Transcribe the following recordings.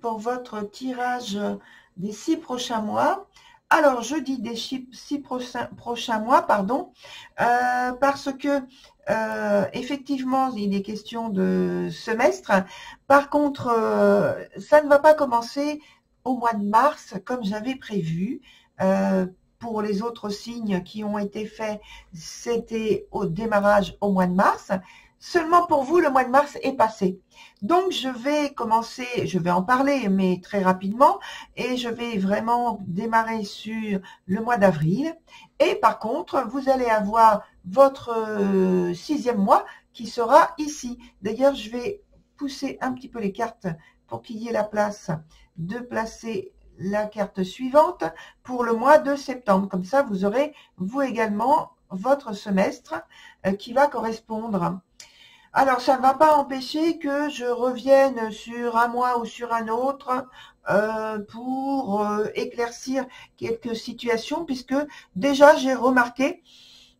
pour votre tirage des 6 prochains mois. Alors, je dis des 6 prochains mois, pardon, parce que effectivement, il est question de semestre. Par contre, ça ne va pas commencer au mois de mars comme j'avais prévu. Pour les autres signes qui ont été faits, c'était au démarrage au mois de mars. Seulement pour vous, le mois de mars est passé. Donc, je vais commencer, je vais en parler, mais très rapidement, et je vais vraiment démarrer sur le mois d'avril. Et par contre, vous allez avoir votre 6e mois qui sera ici. D'ailleurs, je vais pousser un petit peu les cartes pour qu'il y ait la place de placer la carte suivante pour le mois de septembre. Comme ça, vous aurez, vous également, votre semestre qui va correspondre. Alors, ça ne va pas empêcher que je revienne sur un mois ou sur un autre pour éclaircir quelques situations, puisque déjà, j'ai remarqué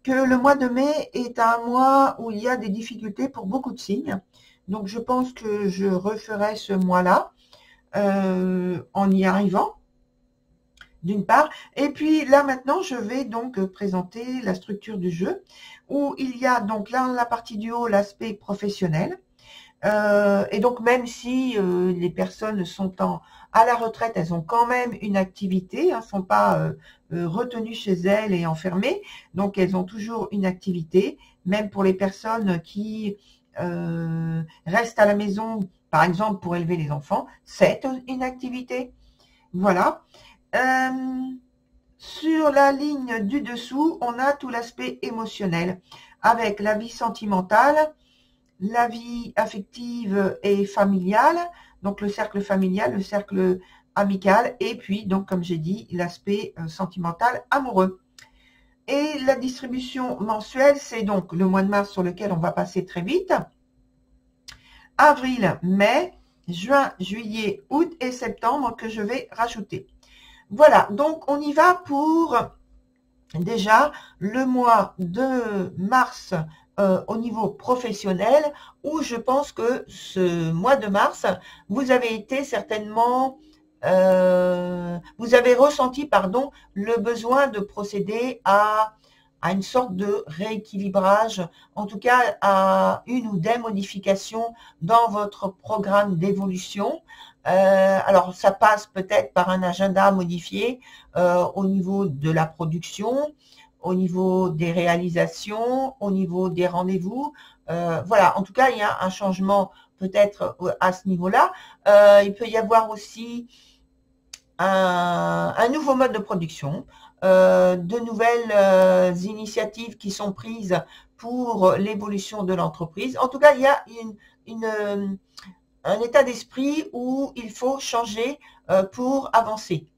que le mois de mai est un mois où il y a des difficultés pour beaucoup de signes. Donc, je pense que je referai ce mois-là en y arrivant, d'une part. Et puis là, maintenant, je vais donc présenter la structure du jeu, où il y a donc là, la partie du haut, l'aspect professionnel. Et donc, même si les personnes sont à la retraite, elles ont quand même une activité, ne sont pas retenues chez elles et enfermées. Donc, elles ont toujours une activité, même pour les personnes qui restent à la maison, par exemple, pour élever les enfants, c'est une activité. Voilà. Sur la ligne du dessous, on a tout l'aspect émotionnel, avec la vie sentimentale, la vie affective et familiale, donc le cercle familial, le cercle amical, et puis, donc comme j'ai dit, l'aspect sentimental amoureux. Et la distribution mensuelle, c'est donc le mois de mars sur lequel on va passer très vite, avril, mai, juin, juillet, août et septembre que je vais rajouter. Voilà, donc on y va pour déjà le mois de mars au niveau professionnel, où je pense que ce mois de mars, vous avez été certainement, vous avez ressenti, pardon, le besoin de procéder à une sorte de rééquilibrage, en tout cas à une ou des modifications dans votre programme d'évolution. Alors, ça passe peut-être par un agenda modifié au niveau de la production, au niveau des réalisations, au niveau des rendez-vous. Voilà, en tout cas, il y a un changement peut-être à ce niveau-là. Il peut y avoir aussi un nouveau mode de production, de nouvelles initiatives qui sont prises pour l'évolution de l'entreprise. En tout cas, il y a un état d'esprit où il faut changer pour avancer.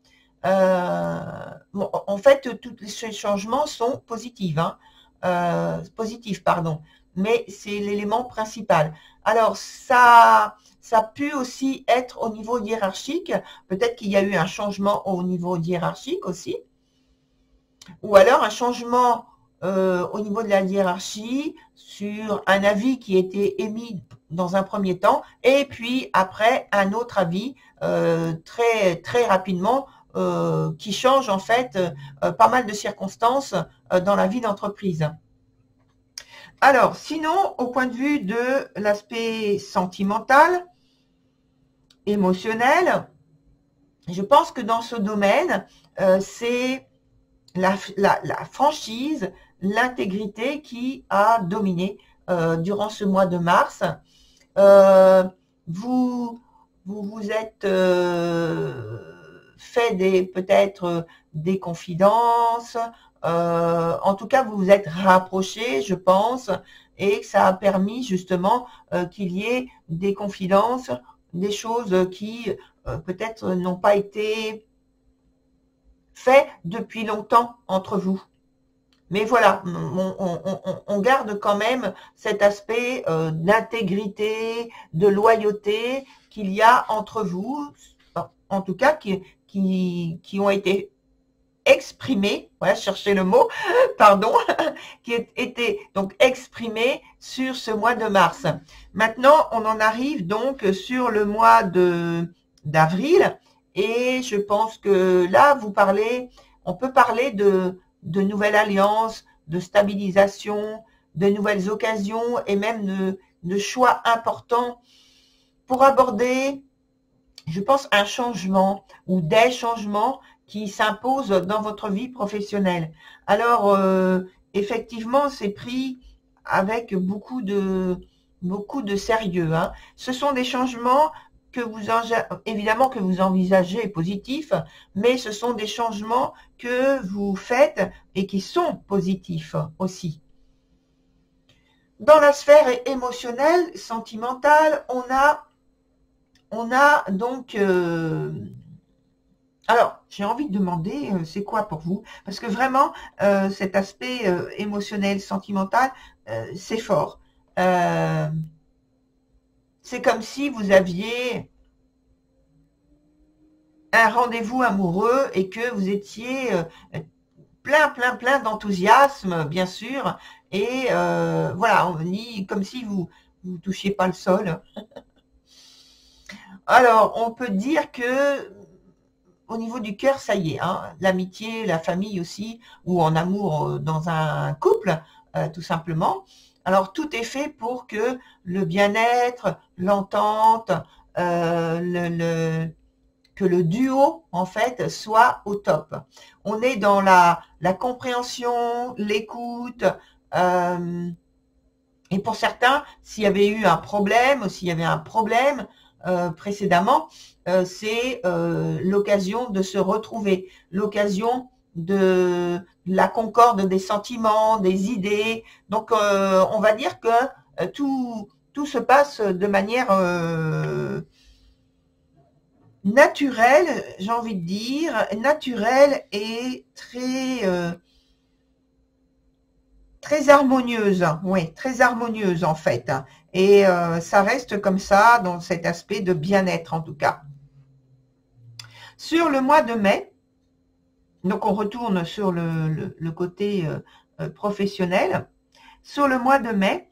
Bon, en fait, tous ces changements sont positifs, positifs, pardon, mais c'est l'élément principal. Alors, ça peut aussi être au niveau hiérarchique. Peut-être qu'il y a eu un changement au niveau hiérarchique aussi, ou alors un changement au niveau de la hiérarchie sur un avis qui était émis dans un premier temps, et puis après un autre avis très, très rapidement qui change en fait pas mal de circonstances dans la vie d'entreprise. Alors, sinon, au point de vue de l'aspect sentimental, émotionnel, je pense que dans ce domaine, c'est la franchise, l'intégrité qui a dominé durant ce mois de mars. Vous êtes fait peut-être des confidences, en tout cas vous vous êtes rapprochés, je pense, et ça a permis justement qu'il y ait des confidences, des choses qui peut-être n'ont pas été faites depuis longtemps entre vous. Mais voilà, on garde quand même cet aspect d'intégrité, de loyauté qu'il y a entre vous, en tout cas qui ont été exprimés, ouais, cherchez le mot, pardon, qui étaient donc exprimés sur ce mois de mars. Maintenant, on en arrive donc sur le mois d'avril. Et je pense que là, on peut parler de nouvelles alliances, de stabilisation, de nouvelles occasions et même de choix importants pour aborder, je pense, un changement ou des changements qui s'imposent dans votre vie professionnelle. Alors, effectivement, c'est pris avec beaucoup de sérieux, hein. Ce sont des changements que évidemment que vous envisagez positifs, mais ce sont des changements que vous faites et qui sont positifs aussi. Dans la sphère émotionnelle, sentimentale, on a donc alors, j'ai envie de demander, c'est quoi pour vous? Parce que vraiment, cet aspect émotionnel, sentimental, c'est fort. C'est comme si vous aviez un rendez-vous amoureux et que vous étiez plein d'enthousiasme, bien sûr. Et voilà, on dit comme si vous touchiez pas le sol. Alors, on peut dire que au niveau du cœur, ça y est, hein, l'amitié, la famille aussi, ou en amour dans un couple, tout simplement. Alors, tout est fait pour que le bien-être, l'entente, que le duo, en fait, soit au top. On est dans la compréhension, l'écoute, et pour certains, s'il y avait eu un problème, ou s'il y avait un problème précédemment, c'est l'occasion de se retrouver, l'occasion de la concorde des sentiments, des idées. Donc, on va dire que tout se passe de manière naturelle, j'ai envie de dire, naturelle et très harmonieuse, oui, très harmonieuse en fait. Et ça reste comme ça dans cet aspect de bien-être en tout cas. Sur le mois de mai, donc on retourne sur le côté professionnel. Sur le mois de mai,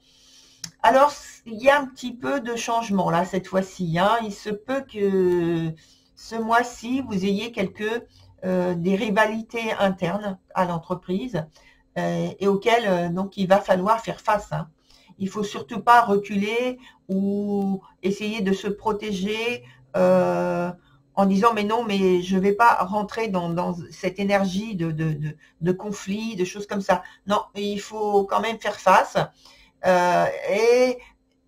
alors il y a un petit peu de changement là cette fois-ci, hein. Il se peut que ce mois-ci, vous ayez des rivalités internes à l'entreprise et auxquelles donc il va falloir faire face, hein. Il faut surtout pas reculer ou essayer de se protéger en disant mais non, mais je vais pas rentrer dans cette énergie de conflit, de choses comme ça. Non, il faut quand même faire face. Et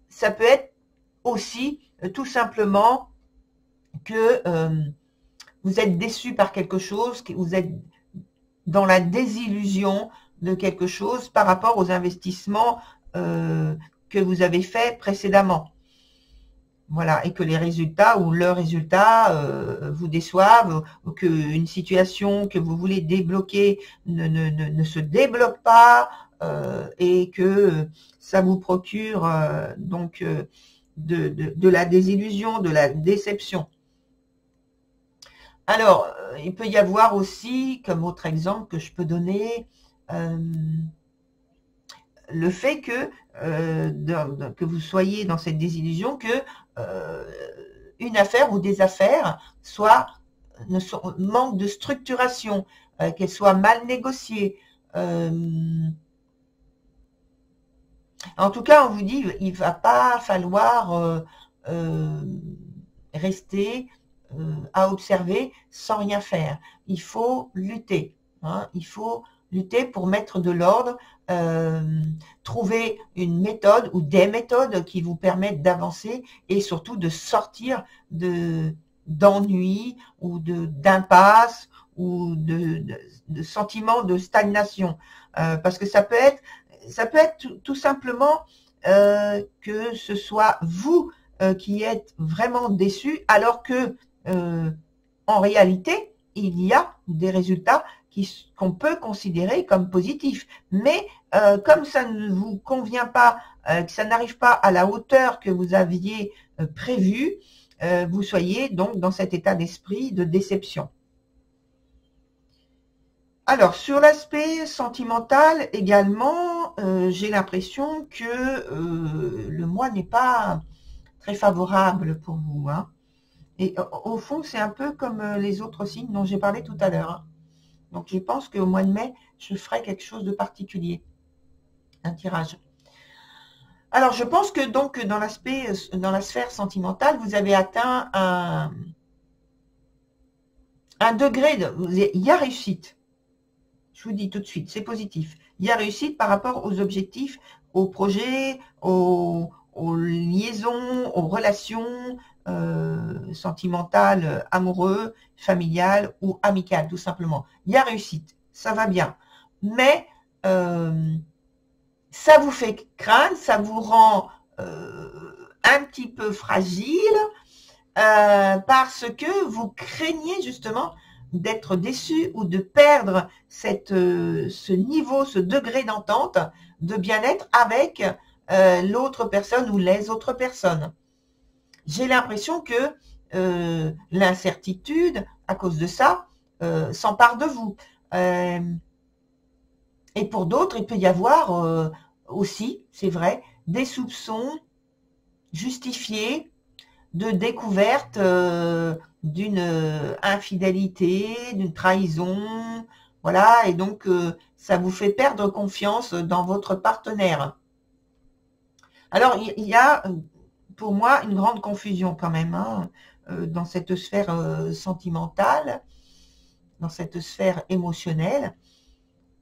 ça peut être aussi tout simplement que vous êtes déçu par quelque chose, que vous êtes dans la désillusion de quelque chose par rapport aux investissements que vous avez faits précédemment. Voilà, et que les résultats ou leurs résultats vous déçoivent, ou qu'une situation que vous voulez débloquer ne se débloque pas, et que ça vous procure donc de la désillusion, de la déception. Alors, il peut y avoir aussi, comme autre exemple que je peux donner, le fait que vous soyez dans cette désillusion, que une affaire ou des affaires manquent de structuration, qu'elles soient mal négociées. En tout cas, on vous dit, il ne va pas falloir rester à observer sans rien faire. Il faut lutter, hein, il faut lutter pour mettre de l'ordre, trouver une méthode ou des méthodes qui vous permettent d'avancer et surtout de sortir d'ennui ou d'impasse ou de sentiments de stagnation. Parce que ça peut être tout simplement que ce soit vous qui êtes vraiment déçu, alors que en réalité, il y a des résultats qu'on peut considérer comme positifs. Mais comme ça ne vous convient pas, que ça n'arrive pas à la hauteur que vous aviez prévue, vous soyez donc dans cet état d'esprit de déception. Alors, sur l'aspect sentimental également, j'ai l'impression que le mois n'est pas très favorable pour vous, hein. Et au fond, c'est un peu comme les autres signes dont j'ai parlé tout à l'heure, hein. Donc, je pense qu'au mois de mai, je ferai quelque chose de particulier, un tirage. Alors, je pense que donc, dans la sphère sentimentale, vous avez atteint un degré il y a réussite. Je vous dis tout de suite, c'est positif. Il y a réussite par rapport aux objectifs, aux projets, aux liaisons, aux relations sentimentales, amoureuses, familiales ou amicales, tout simplement. Il y a réussite, ça va bien. Mais ça vous fait craindre, ça vous rend un petit peu fragile parce que vous craignez justement d'être déçu ou de perdre ce niveau, ce degré d'entente, de bien-être avec l'autre personne ou les autres personnes. J'ai l'impression que l'incertitude, à cause de ça, s'empare de vous. Et pour d'autres, il peut y avoir aussi, c'est vrai, des soupçons justifiés de découverte d'une infidélité, d'une trahison, voilà, et donc ça vous fait perdre confiance dans votre partenaire. Alors, il y a pour moi une grande confusion quand même, hein, dans cette sphère sentimentale, dans cette sphère émotionnelle,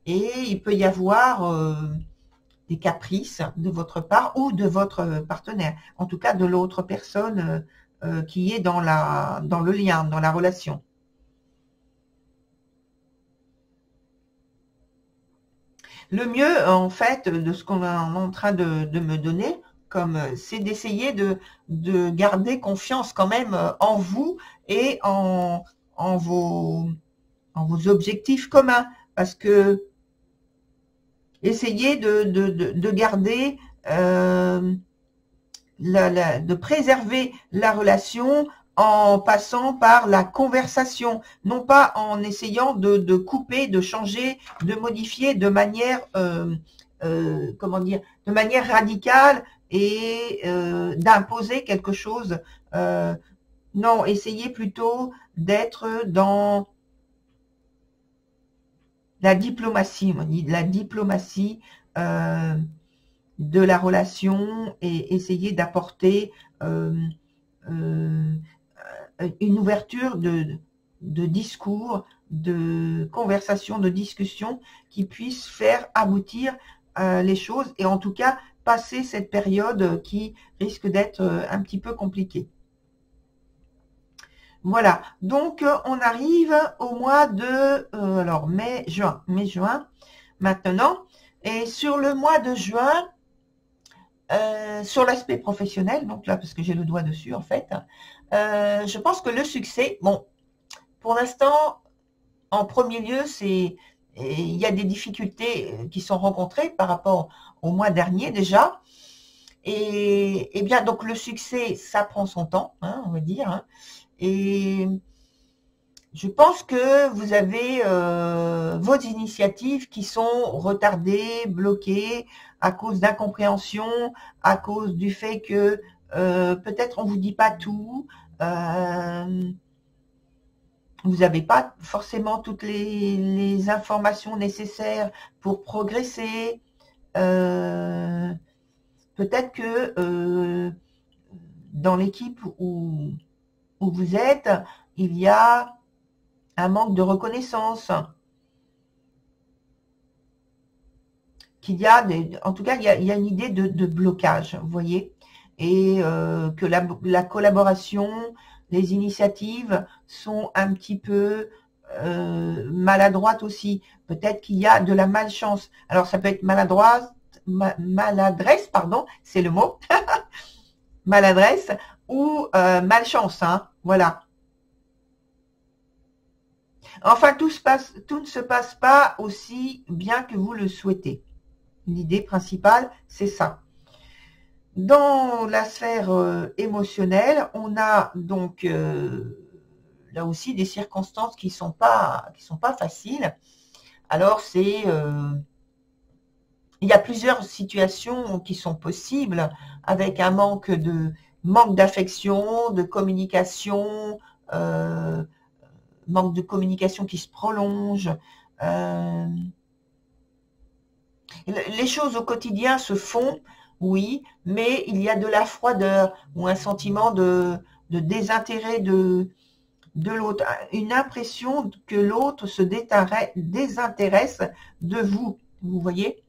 et il peut y avoir des caprices de votre part ou de votre partenaire, en tout cas de l'autre personne qui est dans le lien, dans la relation. Le mieux, en fait, de ce qu'on est en train de me donner, c'est d'essayer de garder confiance quand même en vous et en vos objectifs communs, parce que essayez de garder, de préserver la relation en passant par la conversation, non pas en essayant de couper, de changer, de modifier de manière, comment dire, de manière radicale et d'imposer quelque chose. Non, essayez plutôt d'être dans la diplomatie, on dit la diplomatie de la relation et essayer d'apporter une ouverture de discours, de conversation, de discussion qui puisse faire aboutir les choses et en tout cas passer cette période qui risque d'être un petit peu compliquée. Voilà, donc on arrive au mois de alors mai, juin, maintenant. Et sur le mois de juin, sur l'aspect professionnel, donc là, parce que j'ai le doigt dessus en fait, je pense que le succès, bon, pour l'instant, en premier lieu, il y a des difficultés qui sont rencontrées par rapport au mois dernier déjà. Et bien, donc le succès, ça prend son temps, hein, on va dire, hein. Et je pense que vous avez vos initiatives qui sont retardées, bloquées à cause d'incompréhension, à cause du fait que peut-être on vous dit pas tout, vous n'avez pas forcément toutes les informations nécessaires pour progresser. Peut-être que dans l'équipe où vous êtes, il y a un manque de reconnaissance. En tout cas, il y a une idée de blocage, vous voyez, et que la collaboration, les initiatives sont un petit peu maladroites aussi. Peut-être qu'il y a de la malchance. Alors, ça peut être maladresse, pardon, c'est le mot, maladresse ou malchance, hein, voilà. Enfin, tout ne se passe pas aussi bien que vous le souhaitez. L'idée principale, c'est ça. Dans la sphère émotionnelle, on a donc là aussi des circonstances qui sont pas faciles. Alors, il y a plusieurs situations qui sont possibles avec un manque manque d'affection, de communication, manque de communication qui se prolonge. Les choses au quotidien se font, oui, mais il y a de la froideur ou un sentiment de désintérêt de l'autre, une impression que l'autre se désintéresse de vous, vous voyez.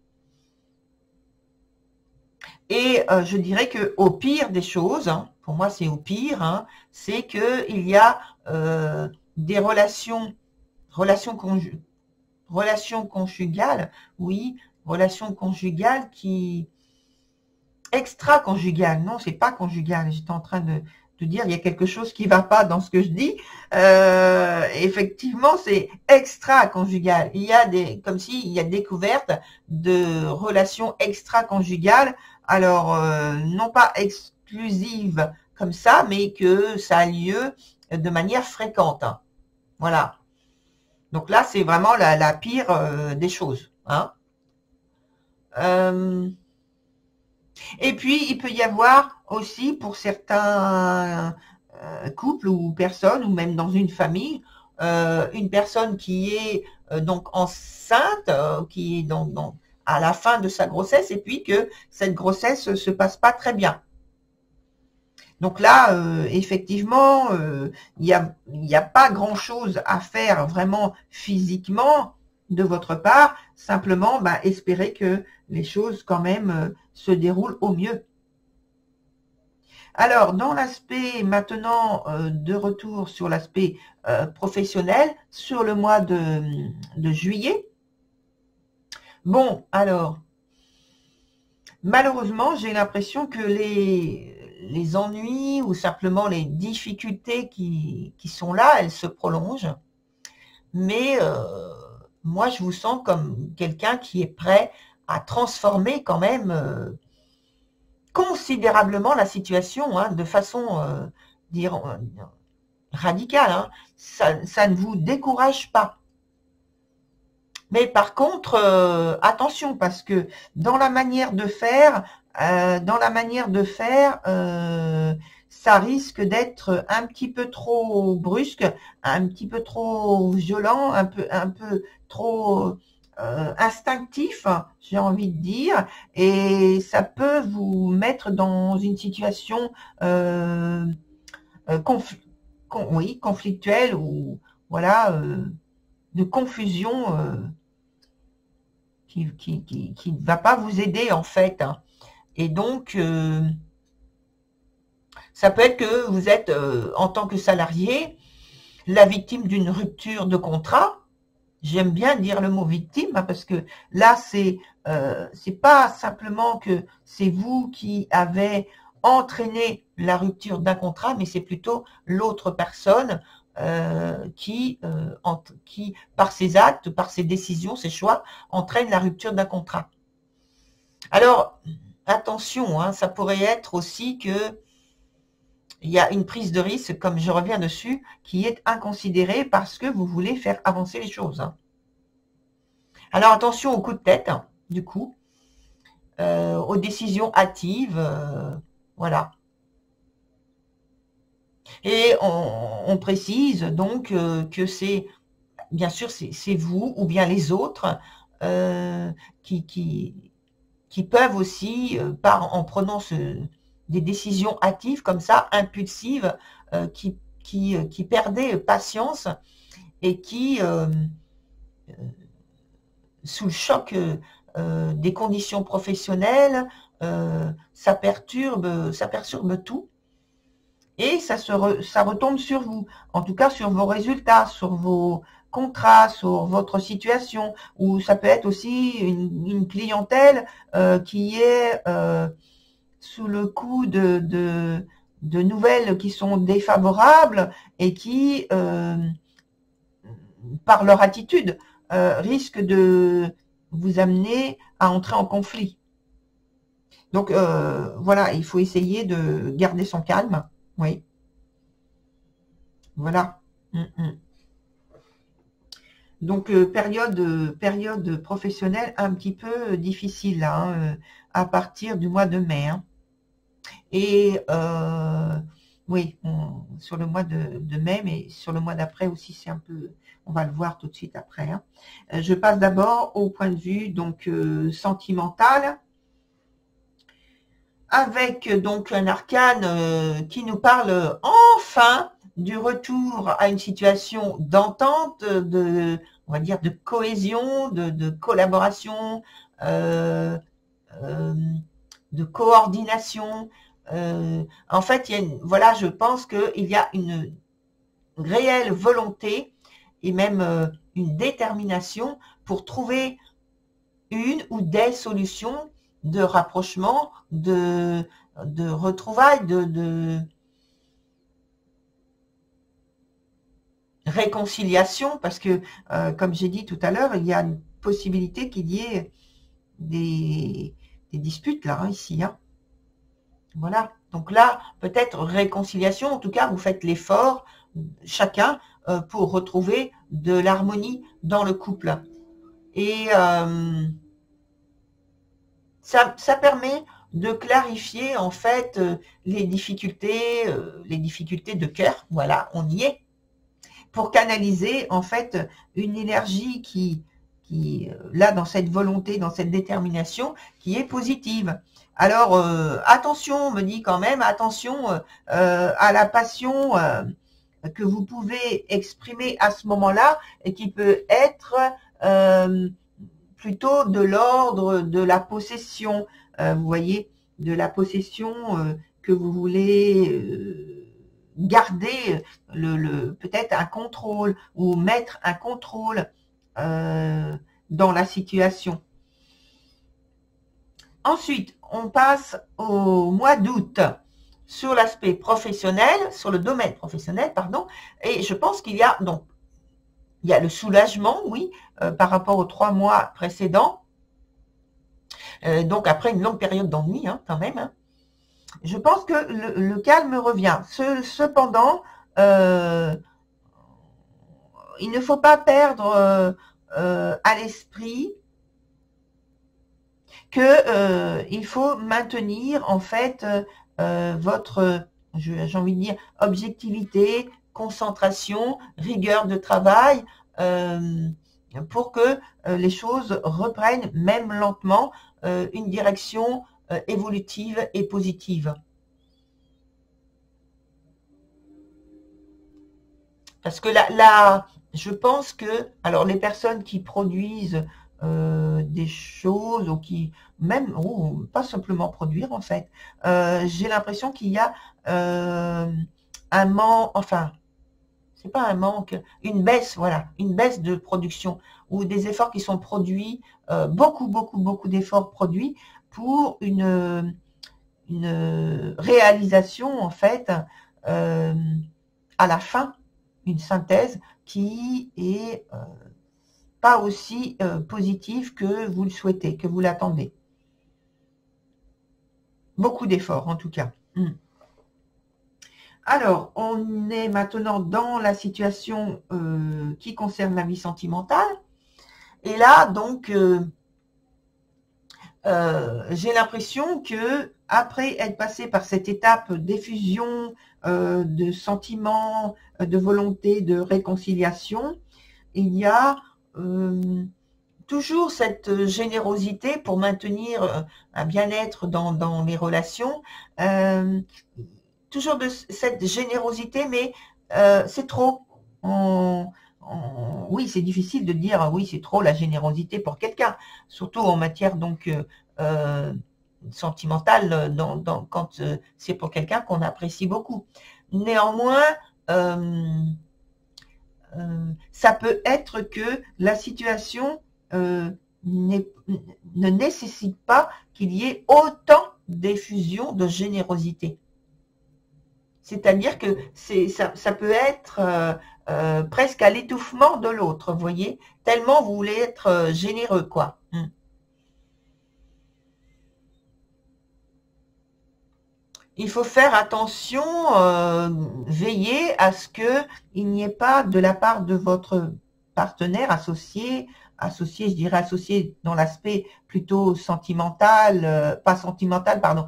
Et je dirais que au pire des choses, hein, pour moi c'est au pire, hein, c'est qu'il y a des relations conjugales, oui, relations conjugales qui extra-conjugales, non, c'est pas conjugal. J'étais en train de dire, il y a quelque chose qui va pas dans ce que je dis. Effectivement, c'est extra-conjugal. Il y a comme s'il y a découverte de relations extra-conjugales. Alors, non pas exclusives comme ça, mais que ça a lieu de manière fréquente. Hein. Voilà. Donc là, c'est vraiment la pire des choses. Hein. Et puis, il peut y avoir aussi pour certains couples ou personnes, ou même dans une famille, une personne qui est donc enceinte, qui est donc à la fin de sa grossesse, et puis que cette grossesse se passe pas très bien. Donc là, effectivement, il y a pas grand-chose à faire vraiment physiquement de votre part, simplement espérer que les choses quand même se déroulent au mieux. Alors, dans l'aspect maintenant de retour sur l'aspect professionnel, sur le mois de juillet, bon, alors, malheureusement, j'ai l'impression que les ennuis ou simplement les difficultés qui sont là, elles se prolongent. Mais moi, je vous sens comme quelqu'un qui est prêt à transformer quand même considérablement la situation, hein, de façon radicale. Hein. Ça ne vous décourage pas. Mais par contre, attention, parce que dans la manière de faire, ça risque d'être un petit peu trop brusque, un petit peu trop violent, un peu trop instinctif, j'ai envie de dire, et ça peut vous mettre dans une situation conflictuelle ou voilà de confusion qui ne va pas vous aider en fait. Hein. Et donc, ça peut être que vous êtes, en tant que salarié, la victime d'une rupture de contrat. J'aime bien dire le mot victime, hein, parce que là, c'est pas simplement que c'est vous qui avez entraîné la rupture d'un contrat, mais c'est plutôt l'autre personne qui, par ses actes, par ses décisions, ses choix, entraîne la rupture d'un contrat. Alors, attention, hein, ça pourrait être aussi que il y a une prise de risque, comme je reviens dessus, qui est inconsidérée parce que vous voulez faire avancer les choses. Hein. Alors, attention aux coups de tête, hein, du coup, aux décisions hâtives, voilà. Et on précise donc que c'est, bien sûr, c'est vous ou bien les autres qui peuvent aussi, en prenant des décisions hâtives comme ça, impulsives, qui perdaient patience et qui, sous le choc des conditions professionnelles, ça perturbe tout. Et ça retombe sur vous, en tout cas sur vos résultats, sur vos contrats, sur votre situation, ou ça peut être aussi une clientèle qui est sous le coup de nouvelles qui sont défavorables et qui, par leur attitude, risquent de vous amener à entrer en conflit. Donc voilà, il faut essayer de garder son calme. Oui. Voilà. Donc, période professionnelle un petit peu difficile là, hein, à partir du mois de mai. Hein. Et oui, sur le mois de mai, mais sur le mois d'après aussi, c'est un peu, on va le voir tout de suite après. Hein. Je passe d'abord au point de vue donc sentimental, avec donc un arcane qui nous parle enfin du retour à une situation d'entente, on va dire de cohésion, de collaboration, de coordination. En fait, voilà, je pense qu'il y a une réelle volonté et même une détermination pour trouver une ou des solutions de rapprochement, de retrouvailles, de réconciliation, parce que, comme j'ai dit tout à l'heure, il y a une possibilité qu'il y ait des disputes là, ici. Hein. Voilà. Donc là, peut-être réconciliation, en tout cas, vous faites l'effort, chacun, pour retrouver de l'harmonie dans le couple. Et ça permet de clarifier, en fait, les difficultés de cœur. Voilà, on y est. Pour canaliser, en fait, une énergie qui là, dans cette volonté, dans cette détermination, qui est positive. Alors, attention, on me dit quand même, attention à la passion que vous pouvez exprimer à ce moment-là et qui peut être plutôt de l'ordre de la possession, vous voyez, de la possession que vous voulez garder peut-être un contrôle ou mettre un contrôle dans la situation. Ensuite, on passe au mois d'août sur l'aspect professionnel, sur le domaine professionnel, pardon, et je pense qu'il y a donc il y a le soulagement, oui, par rapport aux 3 mois précédents, donc après une longue période d'ennui, hein, quand même. Hein. Je pense que le calme revient. Cependant, il ne faut pas perdre à l'esprit que il faut maintenir en fait votre, j'ai envie de dire, objectivité, concentration, rigueur de travail, pour que les choses reprennent, même lentement, une direction évolutive et positive. Parce que là, je pense que, alors les personnes qui produisent des choses ou qui même ou pas simplement produire en fait, j'ai l'impression qu'il y a un manque, enfin c'est pas un manque, une baisse, voilà, une baisse de production ou des efforts qui sont produits, beaucoup d'efforts produits pour une réalisation en fait à la fin, une synthèse qui est pas aussi positive que vous le souhaitez, que vous l'attendez. Beaucoup d'efforts en tout cas. Alors, on est maintenant dans la situation qui concerne la vie sentimentale. Et là, donc, j'ai l'impression que après être passé par cette étape d'effusion de sentiments, de volonté, de réconciliation, il y a toujours cette générosité pour maintenir un bien-être dans les relations. Toujours de cette générosité, mais c'est trop. Oui, c'est difficile de dire oui, c'est trop la générosité pour quelqu'un, surtout en matière donc sentimentale, quand c'est pour quelqu'un qu'on apprécie beaucoup. Néanmoins, ça peut être que la situation ne nécessite pas qu'il y ait autant d'effusion de générosité. C'est-à-dire que ça peut être presque à l'étouffement de l'autre, vous voyez, tellement vous voulez être généreux, quoi. Il faut faire attention, veiller à ce qu'il n'y ait pas de la part de votre partenaire, associé, associé, je dirais associé dans l'aspect plutôt sentimental, pas sentimental, pardon,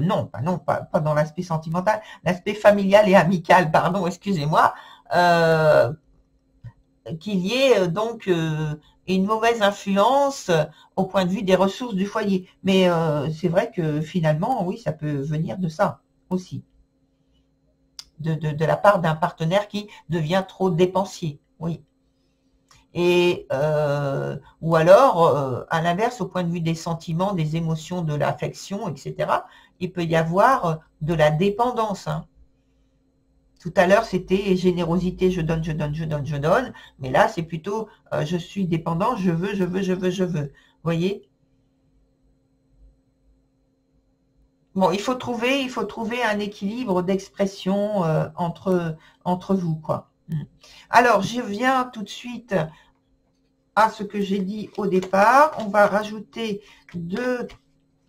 non, pas dans l'aspect sentimental, l'aspect familial et amical, pardon, excusez-moi, qu'il y ait donc une mauvaise influence au point de vue des ressources du foyer. Mais c'est vrai que finalement, oui, ça peut venir de ça aussi, de la part d'un partenaire qui devient trop dépensier, oui. Et ou alors, à l'inverse, au point de vue des sentiments, des émotions, de l'affection, etc., il peut y avoir de la dépendance, hein. Tout à l'heure, c'était générosité, je donne, je donne, je donne, je donne. Mais là, c'est plutôt je suis dépendant, je veux, je veux, je veux, je veux. Vous voyez? Bon, il faut trouver un équilibre d'expression entre vous, quoi. Alors, je viens tout de suite à ce que j'ai dit au départ. On va rajouter 2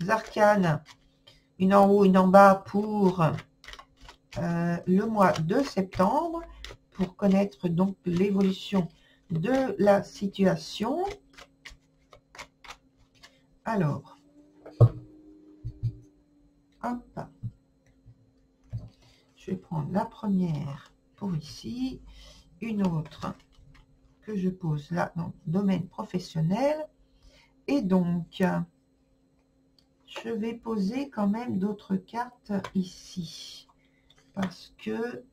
arcanes, une en haut, une en bas, pour le mois de septembre, pour connaître donc l'évolution de la situation. Alors, hop, je vais prendre la première pour ici, une autre que je pose là dans le domaine professionnel, et donc je vais poser quand même d'autres cartes ici parce que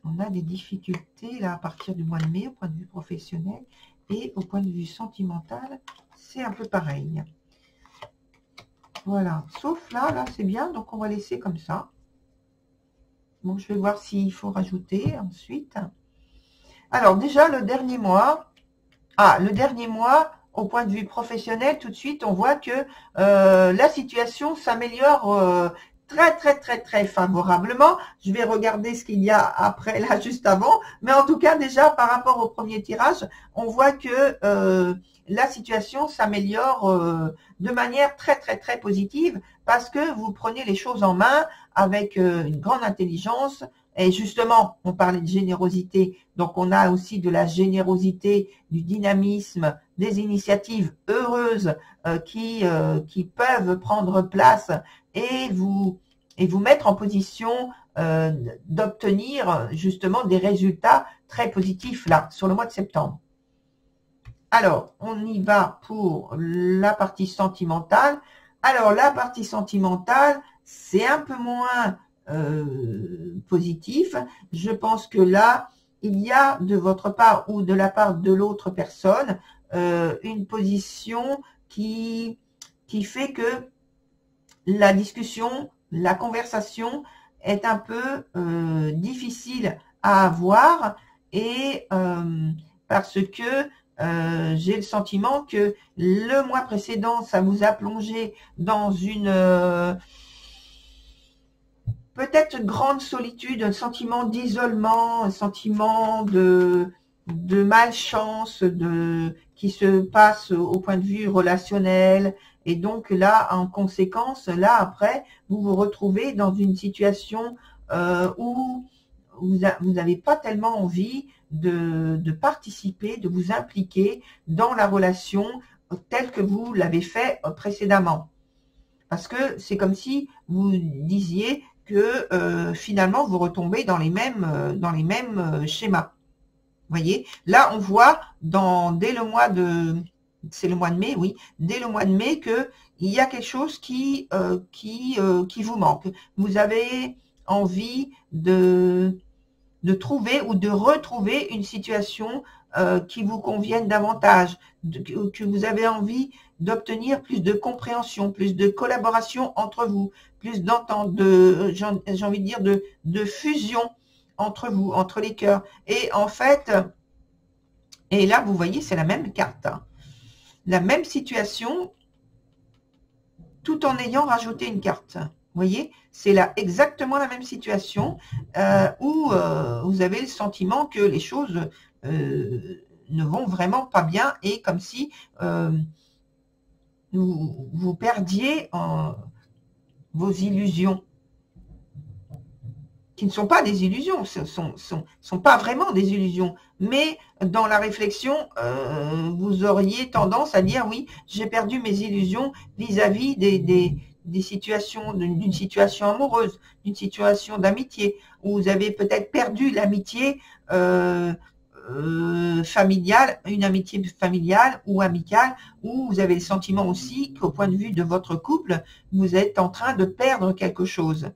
on a des difficultés là à partir du mois de mai au point de vue professionnel, et au point de vue sentimental c'est un peu pareil. Voilà, sauf là c'est bien, donc on va laisser comme ça. Bon, je vais voir s'il faut rajouter ensuite. Alors déjà le dernier mois, au point de vue professionnel, tout de suite on voit que la situation s'améliore très favorablement. Je vais regarder ce qu'il y a après, là, juste avant. Mais en tout cas, déjà, par rapport au premier tirage, on voit que la situation s'améliore de manière très positive, parce que vous prenez les choses en main avec une grande intelligence. Et justement, on parlait de générosité, donc on a aussi de la générosité, du dynamisme, des initiatives heureuses qui peuvent prendre place et vous mettre en position d'obtenir justement des résultats très positifs là, sur le mois de septembre. Alors, on y va pour la partie sentimentale. Alors, la partie sentimentale, c'est un peu moins positif. Je pense que là, il y a de votre part ou de la part de l'autre personne une position qui fait que la discussion, la conversation est un peu difficile à avoir, et parce que j'ai le sentiment que le mois précédent, ça vous a plongé dans une peut-être grande solitude, un sentiment d'isolement, un sentiment de malchance qui se passe au point de vue relationnel. Et donc là, en conséquence, là après, vous vous retrouvez dans une situation où vous n'avez pas tellement envie de participer, de vous impliquer dans la relation telle que vous l'avez fait précédemment. Parce que c'est comme si vous disiez que finalement vous retombez dans les mêmes schémas. Vous voyez, là on voit dès le mois de, c'est le mois de mai, oui, dès le mois de mai que il y a quelque chose qui vous manque. Vous avez envie de trouver ou de retrouver une situation qui vous convienne davantage, que vous avez envie d'obtenir plus de compréhension, plus de collaboration entre vous, plus d'entente, j'ai envie de dire de fusion entre vous, entre les cœurs. Et en fait, et là vous voyez, c'est la même carte, hein. La même situation, tout en ayant rajouté une carte. Vous voyez, c'est là exactement la même situation où vous avez le sentiment que les choses ne vont vraiment pas bien, et comme si vous perdiez vos illusions. qui ne sont pas des illusions, ce sont pas vraiment des illusions, mais dans la réflexion, vous auriez tendance à dire oui, j'ai perdu mes illusions vis-à-vis des situations, d'une situation amoureuse, d'une situation d'amitié, où vous avez peut-être perdu l'amitié familiale, une amitié familiale ou amicale, où vous avez le sentiment aussi qu'au point de vue de votre couple, vous êtes en train de perdre quelque chose.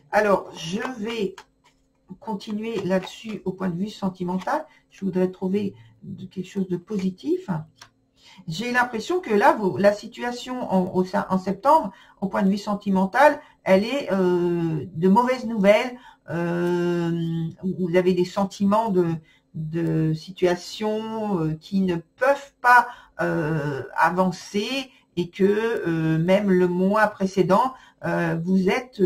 Alors, je vais continuer là-dessus au point de vue sentimental. Je voudrais trouver quelque chose de positif. J'ai l'impression que là, la situation en septembre, au point de vue sentimental, elle est de mauvaises nouvelles. Vous avez des sentiments de situations qui ne peuvent pas avancer et que même le mois précédent, vous êtes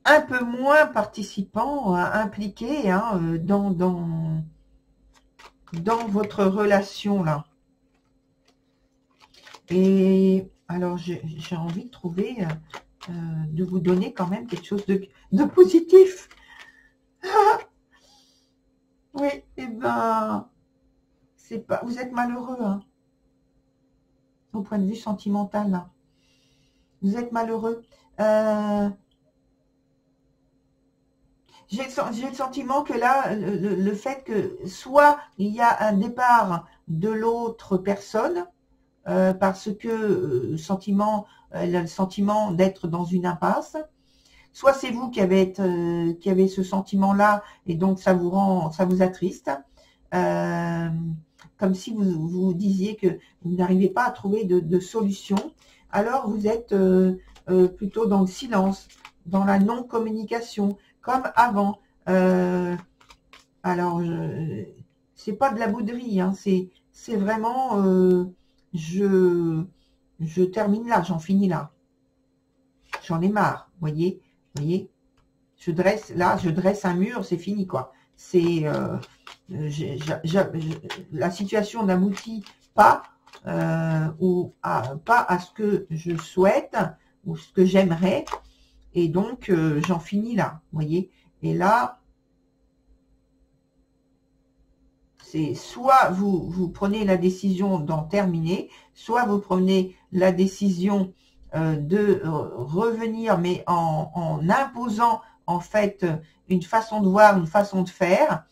un peu moins participant, impliqué dans votre relation là. Et alors j'ai envie de trouver, de vous donner quand même quelque chose de positif. Oui, et ben c'est pas, vous êtes malheureux hein, au point de vue sentimental là. Vous êtes malheureux. J'ai le sentiment que là, le fait que soit il y a un départ de l'autre personne, parce que elle a le sentiment d'être dans une impasse, soit c'est vous qui avez ce sentiment-là, et donc ça vous attriste, comme si vous disiez que vous n'arrivez pas à trouver de solution, alors vous êtes plutôt dans le silence, dans la non-communication, comme avant. Alors, c'est pas de la bouderie, hein, c'est vraiment, je termine là, j'en finis là. J'en ai marre, voyez, je dresse un mur, c'est fini, quoi. C'est, la situation n'aboutit pas, pas à ce que je souhaite, ou ce que j'aimerais, et donc, j'en finis là, vous voyez. Et là, c'est soit vous prenez la décision d'en terminer, soit vous prenez la décision de revenir, mais en imposant en fait une façon de voir, une façon de faire,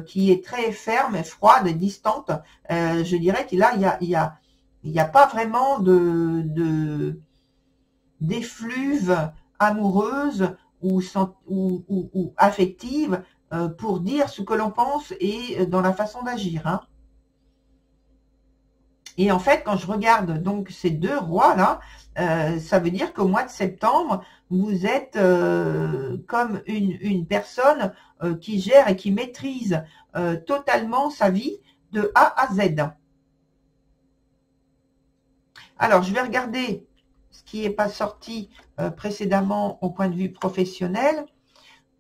qui est très ferme, froide, distante. Je dirais que là, il y a pas vraiment d'effluve amoureuse ou affective pour dire ce que l'on pense et dans la façon d'agir. Hein. Et en fait, quand je regarde donc ces deux rois-là, ça veut dire qu'au mois de septembre, vous êtes comme une personne qui gère et qui maîtrise totalement sa vie de A à Z. Alors, je vais regarder ce qui n'est pas sorti précédemment au point de vue professionnel,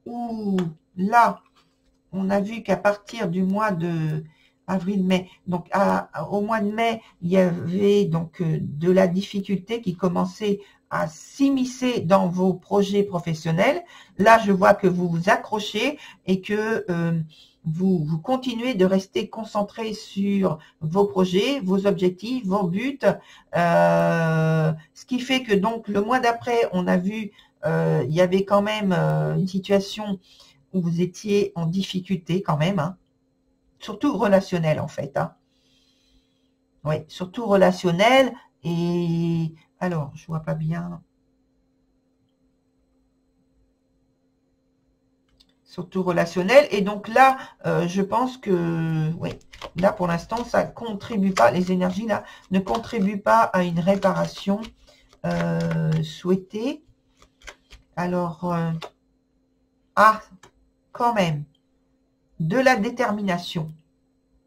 où là, on a vu qu'à partir du mois de avril-mai, donc au mois de mai, il y avait donc de la difficulté qui commençait à s'immiscer dans vos projets professionnels. Là, je vois que vous vous accrochez et que vous continuez de rester concentré sur vos projets, vos objectifs, vos buts, ce qui fait que donc le mois d'après, on a vu, il y avait quand même une situation où vous étiez en difficulté quand même, hein, surtout relationnel en fait. Hein. Oui, surtout relationnel. Et alors, je vois pas bien. Surtout relationnel. Et donc là, je pense que, oui, là pour l'instant, ça contribue pas, les énergies là ne contribuent pas à une réparation souhaitée. Alors, quand même, de la détermination.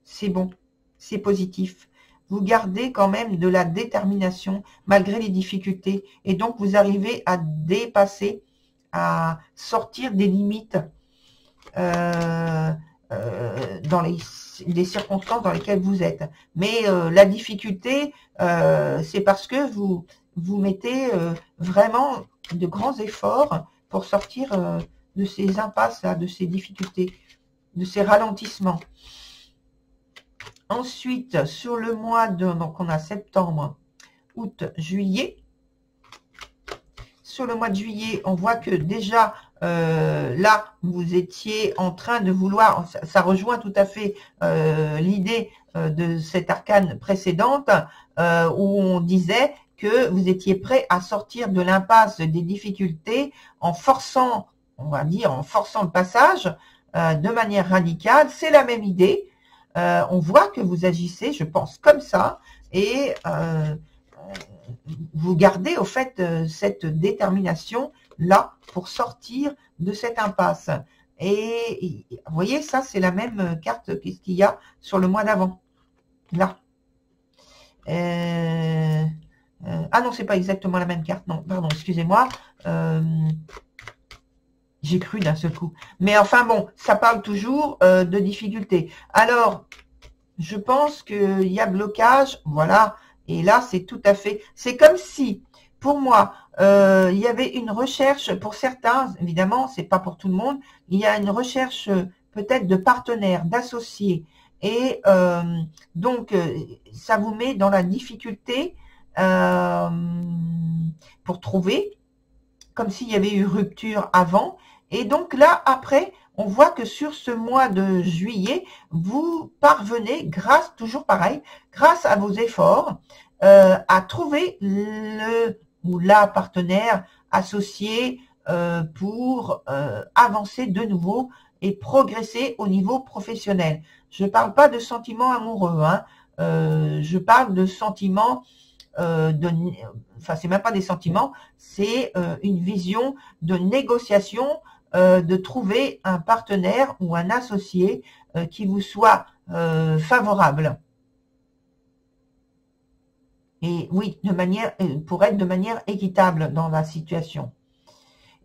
C'est bon, c'est positif. Vous gardez quand même de la détermination malgré les difficultés. Et donc, vous arrivez à dépasser, à sortir des limites dans les circonstances dans lesquelles vous êtes. Mais la difficulté, c'est parce que vous mettez vraiment de grands efforts pour sortir de ces impasses, là, de ces difficultés, de ces ralentissements. Ensuite, sur le mois de, donc on a septembre, août, juillet. Sur le mois de juillet, on voit que déjà, là, vous étiez en train de vouloir, ça rejoint tout à fait l'idée de cette arcane précédente, où on disait que vous étiez prêt à sortir de l'impasse des difficultés en forçant, on va dire, en forçant le passage de manière radicale. C'est la même idée. On voit que vous agissez, je pense, comme ça, et vous gardez au fait cette détermination là pour sortir de cette impasse. Et vous voyez, ça c'est la même carte qu'il y a sur le mois d'avant. Là. Ah non, c'est pas exactement la même carte. Non, pardon, excusez-moi. J'ai cru d'un seul coup. Mais enfin bon, ça parle toujours de difficultés. Alors, je pense qu'il y a blocage. Voilà. Et là, c'est tout à fait... C'est comme si, pour moi, il y avait une recherche, pour certains, évidemment, c'est pas pour tout le monde, il y a une recherche peut-être de partenaires, d'associés. Et donc, ça vous met dans la difficulté pour trouver, comme s'il y avait eu rupture avant. Et donc là, après, on voit que sur ce mois de juillet, vous parvenez, grâce, toujours pareil, grâce à vos efforts, à trouver le ou la partenaire associé pour avancer de nouveau et progresser au niveau professionnel. Je ne parle pas de sentiments amoureux, hein. Je parle de sentiments, enfin c'est même pas des sentiments, c'est une vision de négociation, de trouver un partenaire ou un associé qui vous soit favorable. Et oui, de manière, pour être de manière équitable dans la situation.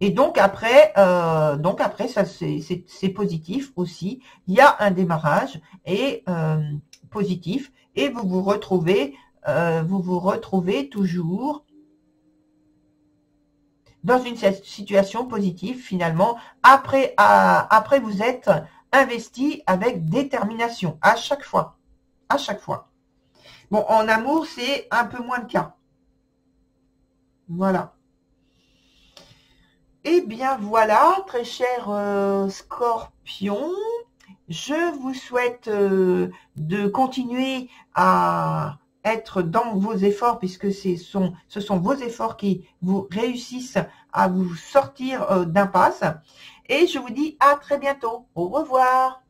Et donc après ça c'est positif aussi. Il y a un démarrage et positif et vous vous retrouvez toujours dans une situation positive finalement. Après vous êtes investi avec détermination à chaque fois. Bon, en amour, c'est un peu moins le cas. Voilà. Eh bien, voilà, très cher Scorpion. Je vous souhaite de continuer à être dans vos efforts, puisque ce sont vos efforts qui vous réussissent à vous sortir d'impasse. Et je vous dis à très bientôt. Au revoir.